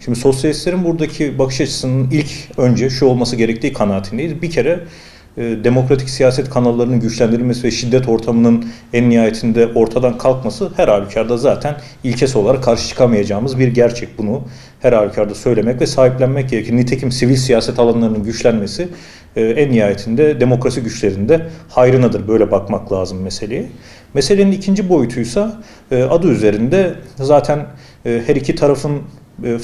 Şimdi sosyalistlerin buradaki bakış açısının ilk önce şu olması gerektiği kanaatindeyiz. Bir kere demokratik siyaset kanallarının güçlendirilmesi ve şiddet ortamının en nihayetinde ortadan kalkması her halükarda zaten ilkesi olarak karşı çıkamayacağımız bir gerçek. Bunu her halükarda söylemek ve sahiplenmek gerekir. Nitekim sivil siyaset alanlarının güçlenmesi en nihayetinde demokrasi güçlerinde hayrınadır. Böyle bakmak lazım meseleye. Meselenin ikinci boyutuysa adı üzerinde zaten her iki tarafın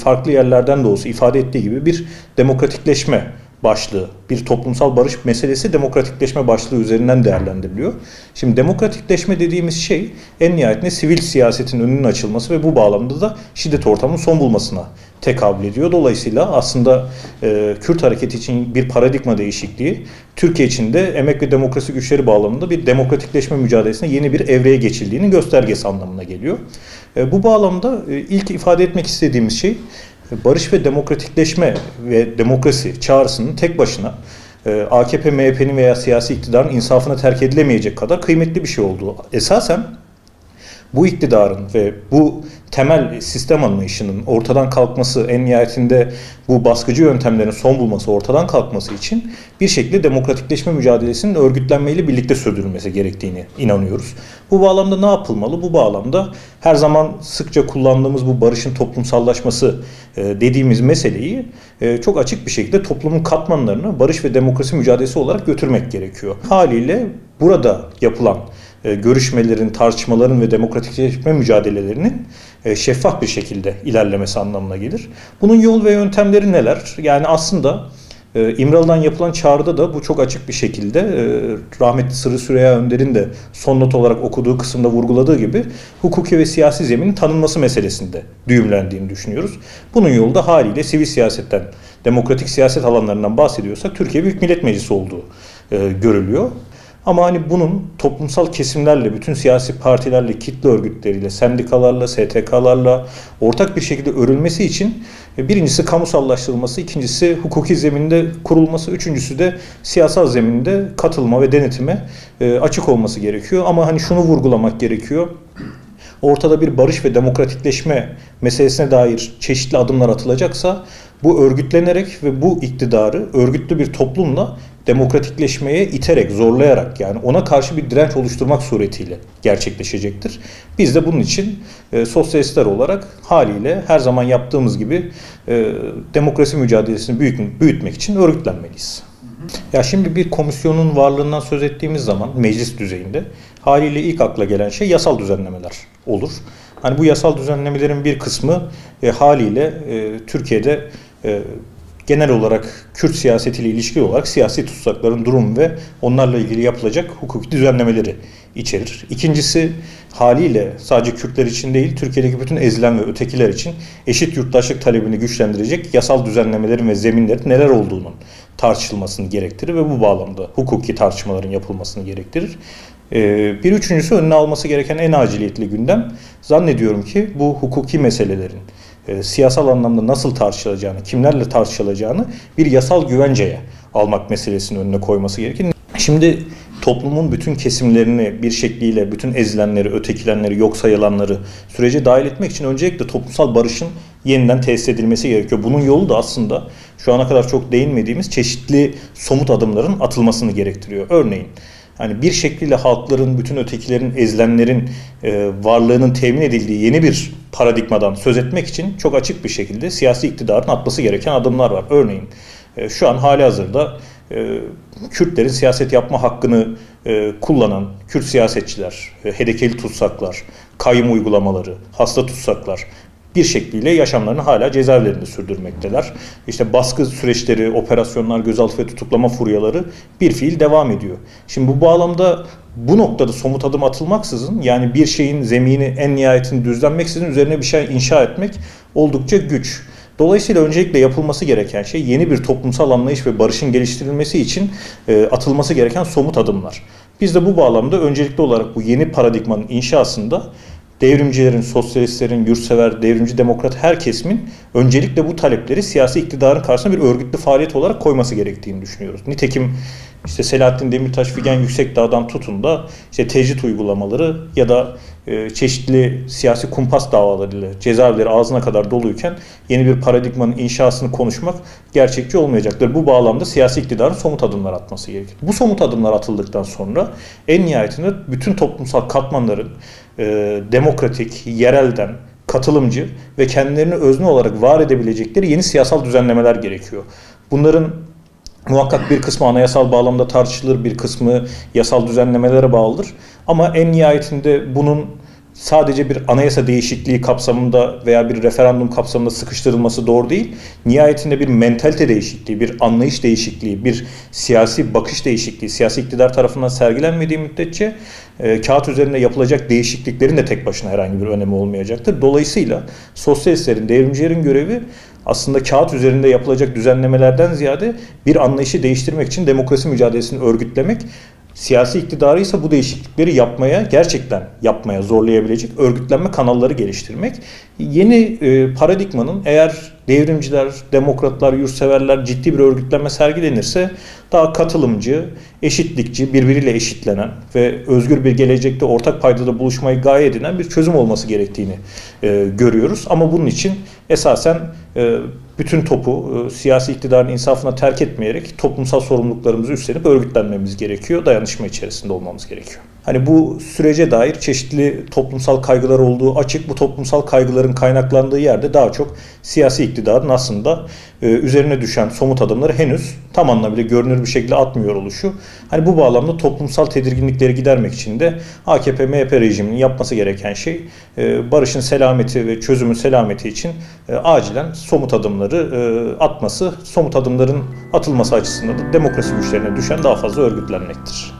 farklı yerlerden de olsa ifade ettiği gibi bir demokratikleşme başlığı, bir toplumsal barış meselesi demokratikleşme başlığı üzerinden değerlendiriliyor. Şimdi demokratikleşme dediğimiz şey en nihayetinde sivil siyasetin önünün açılması ve bu bağlamda da şiddet ortamının son bulmasına tekabül ediyor. Dolayısıyla aslında Kürt hareketi için bir paradigma değişikliği, Türkiye için de emek ve demokrasi güçleri bağlamında bir demokratikleşme mücadelesine yeni bir evreye geçildiğinin göstergesi anlamına geliyor. Bu bağlamda ilk ifade etmek istediğimiz şey, barış ve demokratikleşme ve demokrasi çağrısının tek başına AKP, MHP'nin veya siyasi iktidarın insafına terk edilemeyecek kadar kıymetli bir şey olduğu. Esasen bu iktidarın ve bu temel sistem anlayışının ortadan kalkması, en nihayetinde bu baskıcı yöntemlerin son bulması, ortadan kalkması için bir şekilde demokratikleşme mücadelesinin örgütlenmeyle birlikte sürdürülmesi gerektiğini inanıyoruz. Bu bağlamda ne yapılmalı? Bu bağlamda her zaman sıkça kullandığımız bu barışın toplumsallaşması dediğimiz meseleyi çok açık bir şekilde toplumun katmanlarına barış ve demokrasi mücadelesi olarak götürmek gerekiyor. Haliyle burada yapılan görüşmelerin, tartışmaların ve demokratikleşme mücadelelerinin şeffaf bir şekilde ilerlemesi anlamına gelir. Bunun yol ve yöntemleri neler? Yani aslında İmralı'dan yapılan çağrıda da bu çok açık bir şekilde rahmetli Sırrı Süreyya Önder'in de son not olarak okuduğu kısımda vurguladığı gibi hukuki ve siyasi zeminin tanınması meselesinde düğümlendiğini düşünüyoruz. Bunun yolu da haliyle sivil siyasetten, demokratik siyaset alanlarından bahsediyorsak Türkiye Büyük Millet Meclisi olduğu görülüyor. Ama hani bunun toplumsal kesimlerle, bütün siyasi partilerle, kitle örgütleriyle, sendikalarla, STK'larla ortak bir şekilde örülmesi için birincisi kamusallaştırılması, ikincisi hukuki zeminde kurulması, üçüncüsü de siyasal zeminde katılma ve denetime açık olması gerekiyor. Ama hani şunu vurgulamak gerekiyor. Ortada bir barış ve demokratikleşme meselesine dair çeşitli adımlar atılacaksa bu örgütlenerek ve bu iktidarı örgütlü bir toplumla demokratikleşmeye iterek, zorlayarak, yani ona karşı bir direnç oluşturmak suretiyle gerçekleşecektir. Biz de bunun için sosyalistler olarak haliyle her zaman yaptığımız gibi demokrasi mücadelesini büyütmek için örgütlenmeliyiz. Ya şimdi bir komisyonun varlığından söz ettiğimiz zaman meclis düzeyinde haliyle ilk akla gelen şey yasal düzenlemeler olur. Hani bu yasal düzenlemelerin bir kısmı haliyle Türkiye'de genel olarak Kürt siyasetiyle ilişkili olarak siyasi tutsakların durumu ve onlarla ilgili yapılacak hukuki düzenlemeleri içerir. İkincisi haliyle sadece Kürtler için değil, Türkiye'deki bütün ezilen ve ötekiler için eşit yurttaşlık talebini güçlendirecek yasal düzenlemelerin ve zeminlerin neler olduğunun tartışılmasını gerektirir ve bu bağlamda hukuki tartışmaların yapılmasını gerektirir. Bir üçüncüsü önüne alması gereken en aciliyetli gündem, zannediyorum ki bu hukuki meselelerin siyasal anlamda nasıl tartışılacağını, kimlerle tartışılacağını bir yasal güvenceye almak meselesinin önüne koyması gerekir. Şimdi toplumun bütün kesimlerini bir şekliyle, bütün ezilenleri, ötekilenleri, yok sayılanları sürece dahil etmek için öncelikle toplumsal barışın yeniden tesis edilmesi gerekiyor. Bunun yolu da aslında şu ana kadar çok değinmediğimiz çeşitli somut adımların atılmasını gerektiriyor. Örneğin hani bir şekliyle halkların, bütün ötekilerin, ezilenlerin varlığının temin edildiği yeni bir paradigmadan söz etmek için çok açık bir şekilde siyasi iktidarın atması gereken adımlar var. Örneğin şu an halihazırda Kürtlerin siyaset yapma hakkını kullanan Kürt siyasetçiler, HDP'li tutsaklar, kayyum uygulamaları, hasta tutsaklar bir şekliyle yaşamlarını hala cezaevlerinde sürdürmekteler. İşte baskı süreçleri, operasyonlar, gözaltı ve tutuklama furyaları bir fiil devam ediyor. Şimdi bu bağlamda bu noktada somut adım atılmaksızın, yani bir şeyin zemini en nihayetinde düzlenmeksizin üzerine bir şey inşa etmek oldukça güç. Dolayısıyla öncelikle yapılması gereken şey yeni bir toplumsal anlayış ve barışın geliştirilmesi için atılması gereken somut adımlar. Biz de bu bağlamda öncelikli olarak bu yeni paradigmanın inşasında devrimcilerin, sosyalistlerin, yurtsever, devrimci, demokrat her kesimin öncelikle bu talepleri siyasi iktidarın karşısına bir örgütlü faaliyet olarak koyması gerektiğini düşünüyoruz. Nitekim işte Selahattin Demirtaş, Figen Yüksekdağ'dan tutun da işte tecrit uygulamaları ya da çeşitli siyasi kumpas davalarıyla cezaevleri ağzına kadar doluyken yeni bir paradigmanın inşasını konuşmak gerçekçi olmayacaktır. Bu bağlamda siyasi iktidarın somut adımlar atması gerekir. Bu somut adımlar atıldıktan sonra en nihayetinde bütün toplumsal katmanların demokratik, yerelden, katılımcı ve kendilerini özne olarak var edebilecekleri yeni siyasal düzenlemeler gerekiyor. Bunların muhakkak bir kısmı anayasal bağlamda tartışılır, bir kısmı yasal düzenlemelere bağlıdır. Ama en nihayetinde bunun sadece bir anayasa değişikliği kapsamında veya bir referandum kapsamında sıkıştırılması doğru değil. Nihayetinde bir mentalite değişikliği, bir anlayış değişikliği, bir siyasi bakış değişikliği, siyasi iktidar tarafından sergilenmediği müddetçe kağıt üzerinde yapılacak değişikliklerin de tek başına herhangi bir önemi olmayacaktır. Dolayısıyla sosyalistlerin, devrimcilerin görevi aslında kağıt üzerinde yapılacak düzenlemelerden ziyade bir anlayışı değiştirmek için demokrasi mücadelesini örgütlemek, siyasi iktidarı ise bu değişiklikleri yapmaya, gerçekten yapmaya zorlayabilecek örgütlenme kanalları geliştirmek. Yeni paradigmanın eğer devrimciler, demokratlar, yurtseverler ciddi bir örgütlenme sergilenirse daha katılımcı, eşitlikçi, birbiriyle eşitlenen ve özgür bir gelecekte ortak paydada buluşmayı gaye edinen bir çözüm olması gerektiğini görüyoruz. Ama bunun için esasen bütün topu siyasi iktidarın insafına terk etmeyerek toplumsal sorumluluklarımızı üstlenip örgütlenmemiz gerekiyor. Dayanışma içerisinde olmamız gerekiyor. Hani bu sürece dair çeşitli toplumsal kaygılar olduğu açık. Bu toplumsal kaygıların kaynaklandığı yerde daha çok siyasi iktidarın aslında üzerine düşen somut adımları henüz tam anlamıyla görünür bir şekilde atmıyor oluşu. Hani bu bağlamda toplumsal tedirginlikleri gidermek için de AKP-MHP rejiminin yapması gereken şey barışın selameti ve çözümün selameti için acilen somut adımları atması, somut adımların atılması açısından da demokrasi güçlerine düşen daha fazla örgütlenmektir.